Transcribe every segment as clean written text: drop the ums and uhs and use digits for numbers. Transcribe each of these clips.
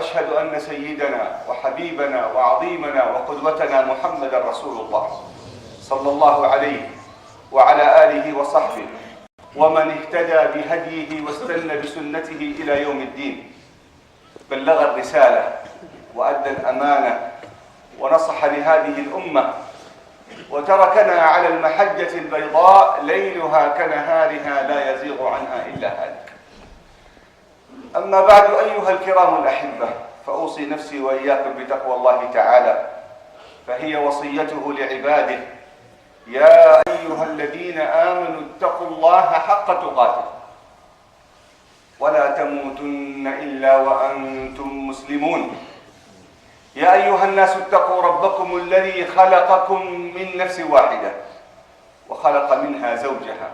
وأشهد أن سيدنا وحبيبنا وعظيمنا وقدوتنا محمدا رسول الله صلى الله عليه وعلى آله وصحبه ومن اهتدى بهديه واستنى بسنته إلى يوم الدين. بلغ الرسالة وأدى الأمانة ونصح لهذه الأمة وتركنا على المحجة البيضاء ليلها كنهارها لا يزيغ عنها إلا هالك. أما بعد أيها الكرام الأحبة، فأوصي نفسي وإياكم بتقوى الله تعالى، فهي وصيته لعباده: يا أيها الذين آمنوا اتقوا الله حق تقاته ولا تموتن إلا وأنتم مسلمون. يا أيها الناس اتقوا ربكم الذي خلقكم من نفس واحدة وخلق منها زوجها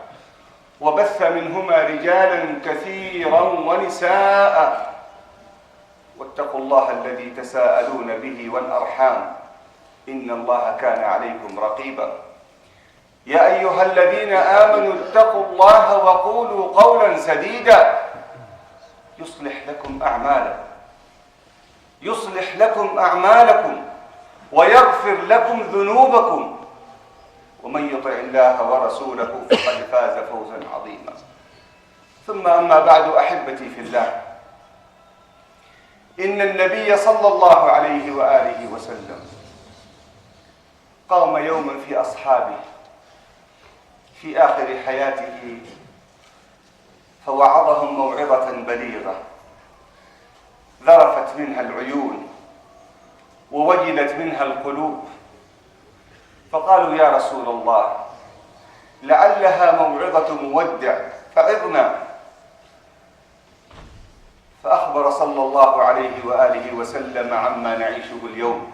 وبث منهما رجالا كثيرا ونساء، واتقوا الله الذي تساءلون به والأرحام إن الله كان عليكم رقيبا. يا أيها الذين آمنوا اتقوا الله وقولوا قولا سديدا يصلح لكم أعمالكم ويغفر لكم ذنوبكم، ومن يطع الله ورسوله فقد فاز فوزا عظيما. ثم أما بعد أحبتي في الله، إن النبي صلى الله عليه وآله وسلم قام يوما في أصحابه في آخر حياته فوعظهم موعظة بليغة ذرفت منها العيون ووجلت منها القلوب، فقالوا: يا رسول الله، لعلها موعظة مودع فعظنا. فأخبر صلى الله عليه وآله وسلم عما نعيشه اليوم،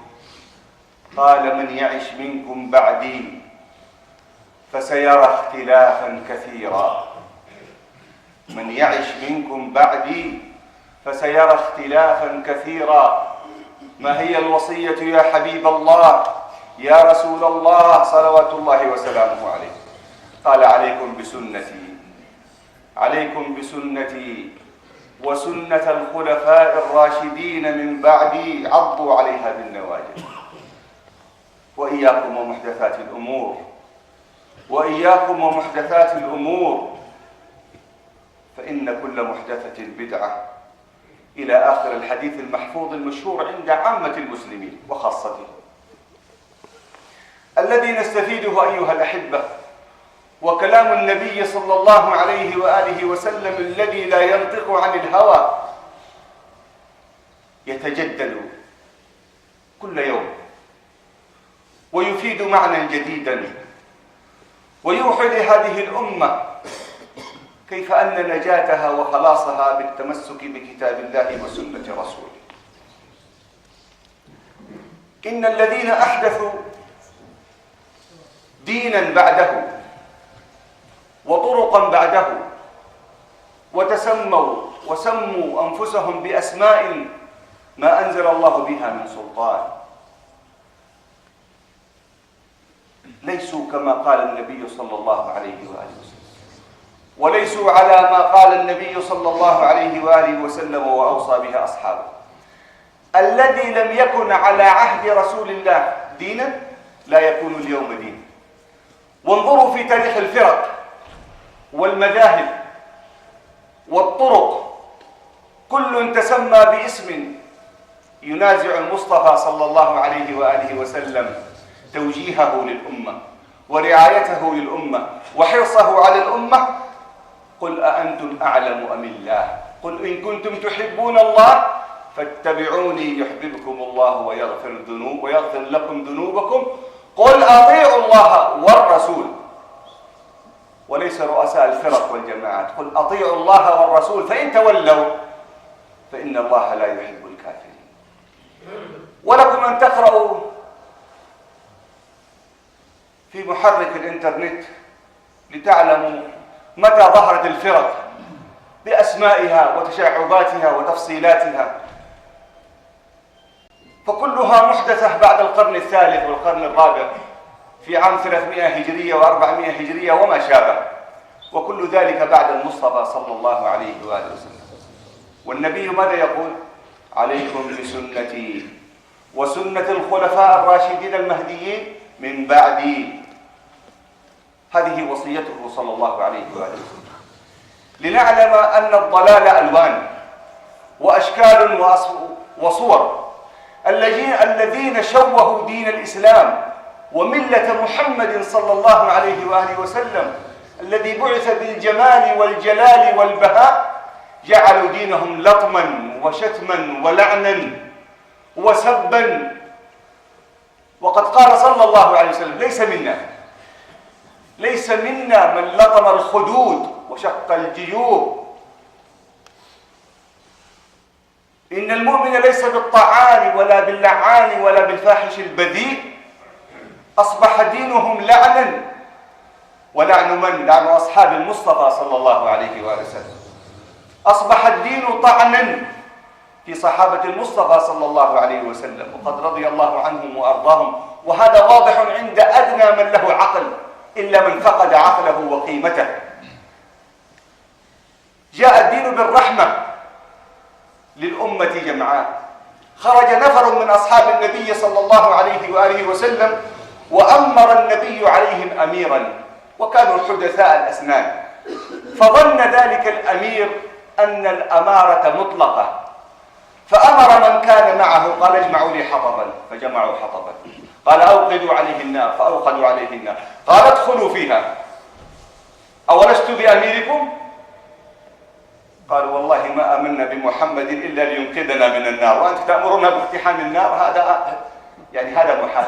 قال: من يعش منكم بعدي فسيرى اختلافا كثيرا. من يعش منكم بعدي فسيرى اختلافا كثيرا. ما هي الوصية يا حبيب الله يا رسول الله صلوات الله وسلامه عليه؟ قال: عليكم بسنتي وسنة الخلفاء الراشدين من بعدي، عضوا عليها بالنواجذ. وإياكم ومحدثات الأمور فإن كل محدثة بدعة، إلى آخر الحديث المحفوظ المشهور عند عامة المسلمين وخاصتهم. الذي نستفيده أيها الأحبة وكلام النبي صلى الله عليه وآله وسلم الذي لا ينطق عن الهوى، يتجدد كل يوم ويفيد معنى جديدا ويوحي لهذه الأمة كيف أن نجاتها وخلاصها بالتمسك بكتاب الله وسنة رسوله. إن الذين أحدثوا دينا بعده وطرقا بعده وسموا أنفسهم بأسماء ما أنزل الله بها من سلطان، ليسوا كما قال النبي صلى الله عليه وآله وسلم، وليسوا على ما قال النبي صلى الله عليه وآله وسلم وأوصى بها أصحابه. الذي لم يكن على عهد رسول الله دينا لا يكون اليوم دين. وانظروا في تاريخ الفرق والمذاهب والطرق، كل تسمى باسم ينازع المصطفى صلى الله عليه وآله وسلم توجيهه للأمة ورعايته للأمة وحرصه على الأمة. قل أأنتم أعلم أم الله؟ قل إن كنتم تحبون الله فاتبعوني يحببكم الله ويغفر لكم ذنوبكم. قل أطيعوا الله والرسول، وليس رؤساء الفرق والجماعات. قل أطيعوا الله والرسول فإن تولوا فإن الله لا يحب الكافرين. ولكم أن تقرأوا في محرك الإنترنت لتعلموا متى ظهرت الفرق بأسمائها وتشعباتها وتفصيلاتها، فكلها محدثة بعد القرن الثالث والقرن الرابع في عام 300 هجرية و400 هجرية وما شابه، وكل ذلك بعد المصطفى صلى الله عليه وآله وسلم. والنبي ماذا يقول عليكم بسنتي وسنة الخلفاء الراشدين المهديين من بعدي. هذه وصيته صلى الله عليه وآله وسلم، لنعلم أن الضلال ألوان وأشكال وصور. الذين شوهوا دين الإسلام وملة محمد صلى الله عليه وآله وسلم الذي بعث بالجمال والجلال والبهاء، جعلوا دينهم لطما وشتما ولعنا وسبا. وقد قال صلى الله عليه وسلم: ليس منا من لطم الخدود وشق الجيوب. إن المؤمن ليس بالطعان ولا باللعان ولا بالفاحش البذيء. أصبح دينهم لعنا، ولعن من؟ لعن أصحاب المصطفى صلى الله عليه وآله وسلم. أصبح الدين طعنا في صحابة المصطفى صلى الله عليه وسلم، وقد رضي الله عنهم وأرضاهم، وهذا واضح عند أدنى من له عقل، إلا من فقد عقله وقيمته. جاء الدين بالرحمة للأمة جمعاء. خرج نفر من أصحاب النبي صلى الله عليه وآله وسلم، وأمر النبي عليهم أميرا، وكانوا حدثاء الأسنان، فظن ذلك الأمير أن الأمارة مطلقة، فأمر من كان معه قال: اجمعوا لي حطبا، فجمعوا حطبا. قال: أوقدوا عليه النار، فأوقدوا عليه النار. قال: ادخلوا فيها، أولست بأميركم؟ قالوا: والله ما آمنا بمحمد إلا لينقذنا من النار، وأنت تأمرنا باقتحام النار؟ هذا محال.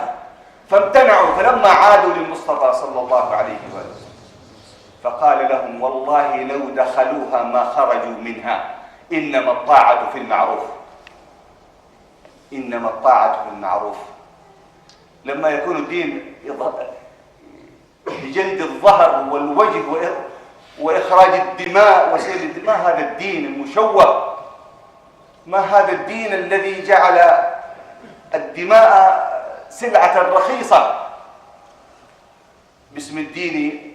فامتنعوا. فلما عادوا للمصطفى صلى الله عليه وسلم فقال لهم: والله لو دخلوها ما خرجوا منها، إنما الطاعة في المعروف. إنما الطاعة في المعروف. لما يكون الدين بجلد الظهر والوجه وإخراج الدماء وسيل الدماء، هذا الدين المشوه. ما هذا الدين الذي جعل الدماء سلعة رخيصة باسم الدين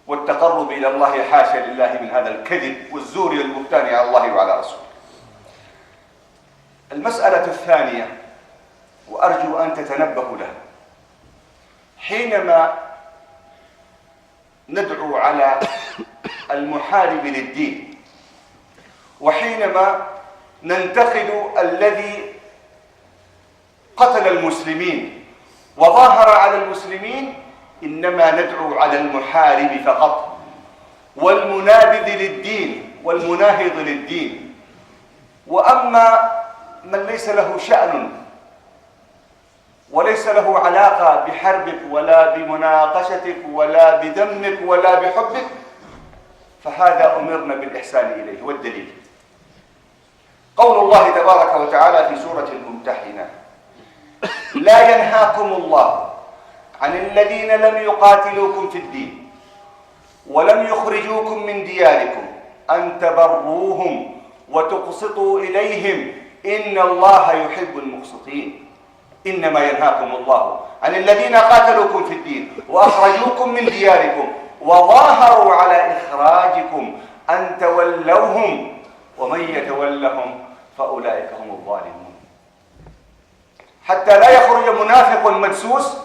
والتقرب إلى الله. حاشا لله من هذا الكذب والزور والبهتان على الله وعلى رسوله. المسألة الثانية، وأرجو أن تتنبهوا لها، حينما ندعو على المحارب للدين، وحينما ننتقد الذي قتل المسلمين وظاهر على المسلمين، إنما ندعو على المحارب فقط، والمنابذ للدين والمناهض للدين. وأما من ليس له شأن وليس له علاقة بحربك ولا بمناقشتك ولا بذمك ولا بحبك، فهذا أمرنا بالإحسان إليه. والدليل قول الله تبارك وتعالى في سورة الممتحنة: لا ينهاكم الله عن الذين لم يقاتلوكم في الدين ولم يخرجوكم من دياركم أن تبروهم وتقسطوا إليهم إن الله يحب المقسطين. إنما ينهاكم الله عن الذين قاتلوكم في الدين وأخرجوكم من دياركم وظاهروا على إخراجكم أن تولوهم ومن يتولهم فأولئك هم الظالمون. حتى لا يخرج منافق مدسوس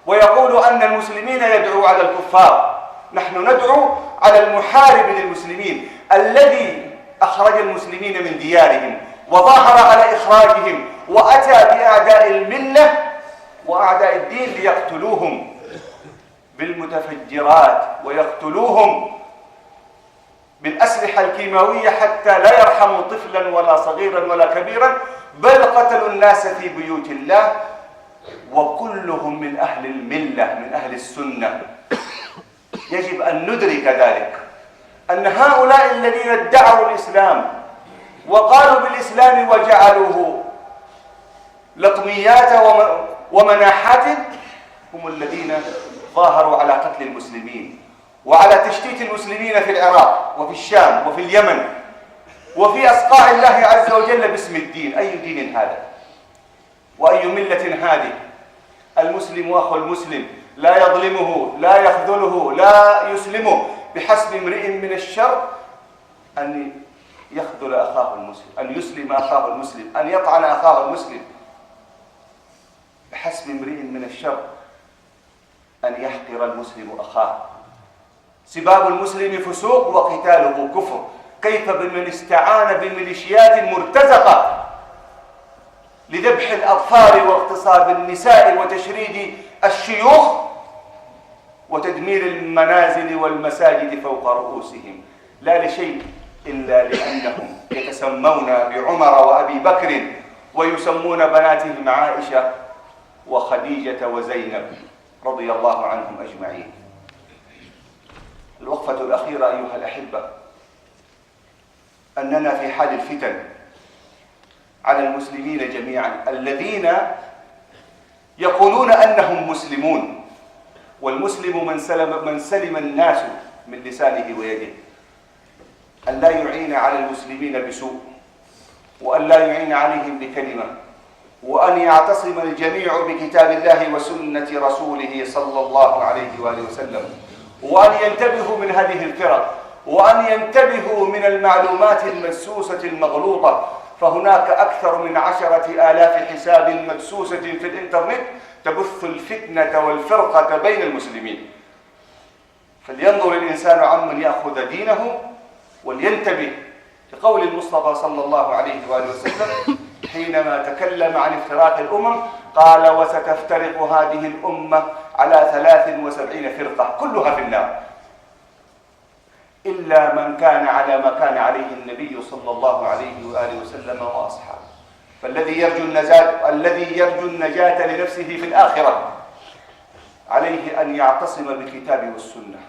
ويقول أن المسلمين يدعو على الكفار. نحن ندعو على المحارب للمسلمين الذي أخرج المسلمين من ديارهم وظاهر على إخراجهم وأتى بأعداء الملة وأعداء الدين ليقتلوهم بالمتفجرات ويقتلوهم بالأسلحة الكيماوية حتى لا يرحموا طفلا ولا صغيرا ولا كبيرا، بل قتلوا الناس في بيوت الله، وكلهم من أهل الملة من أهل السنة. يجب أن ندرك ذلك، أن هؤلاء الذين ادعوا الإسلام وقالوا بالإسلام وجعلوه لطميات ومناحات هم الذين ظاهروا على قتل المسلمين وعلى تشتيت المسلمين في العراق وفي الشام وفي اليمن وفي أصقاع الله عز وجل باسم الدين. أي دين هذا وأي ملة هذه؟ المسلم أخو المسلم، لا يظلمه لا يخذله لا يسلمه، بحسب امرئ من الشر أن يخذل أخاه المسلم، أن يسلم أخاه المسلم، أن يطعن أخاه المسلم. بحسب امرئ من الشر أن يحقر المسلم أخاه. سباب المسلم فسوق وقتاله كفر. كيف بمن استعان بميليشيات مرتزقة لذبح الأطفال واغتصاب النساء وتشريد الشيوخ وتدمير المنازل والمساجد فوق رؤوسهم، لا لشيء إلا لأنهم يتسمون بعمر وأبي بكر ويسمون بناتهم عائشة وخديجة وزينب رضي الله عنهم أجمعين. الوقفة الأخيرة أيها الأحبة، أننا في حال الفتن على المسلمين جميعا الذين يقولون أنهم مسلمون، والمسلم من سلم الناس من لسانه ويده، أن لا يعين على المسلمين بسوء، وأن لا يعين عليهم بكلمة، وأن يعتصم الجميع بكتاب الله وسنة رسوله صلى الله عليه وآله وسلم، وأن ينتبهوا من هذه الفرق، وأن ينتبهوا من المعلومات المدسوسة المغلوطة. فهناك أكثر من 10,000 حساب مدسوسة في الإنترنت تبث الفتنة والفرقة بين المسلمين. فلينظر الإنسان عمن يأخذ دينه ولينتبه لقول المصطفى صلى الله عليه وآله وسلم حينما تكلم عن افتراق الأمم، قال: وستفترق هذه الأمة على 73 فرقة كلها في النار إلا من كان على ما كان عليه النبي صلى الله عليه وآله وسلم وأصحابه. فالذي يرجو النجاة لنفسه في الآخرة عليه أن يعتصم بالكتاب والسنة،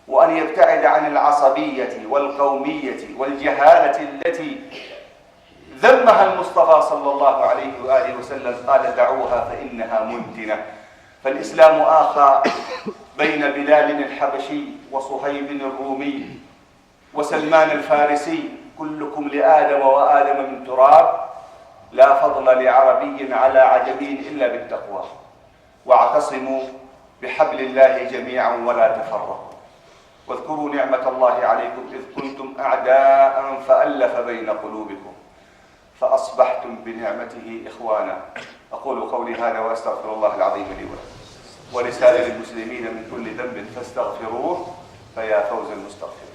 وأن يبتعد عن العصبية والقومية والجهالة التي ذمها المصطفى صلى الله عليه وآله وسلم، قال: دعوها فإنها منتنة. فالإسلام آخى بين بلال الحبشي وصهيب الرومي وسلمان الفارسي، كلكم لآدم وآدم من تراب، لا فضل لعربي على عجمي إلا بالتقوى، واعتصموا بحبل الله جميعا ولا تفرقوا. واذكروا نعمة الله عليكم إذ كنتم أعداء فألف بين قلوبكم فأصبحتم بنعمته إخوانا. أقول قولي هذا وأستغفر الله العظيم لي ولكم ولسائر المسلمين من كل ذنب فاستغفروه فيا فوز المستغفرين.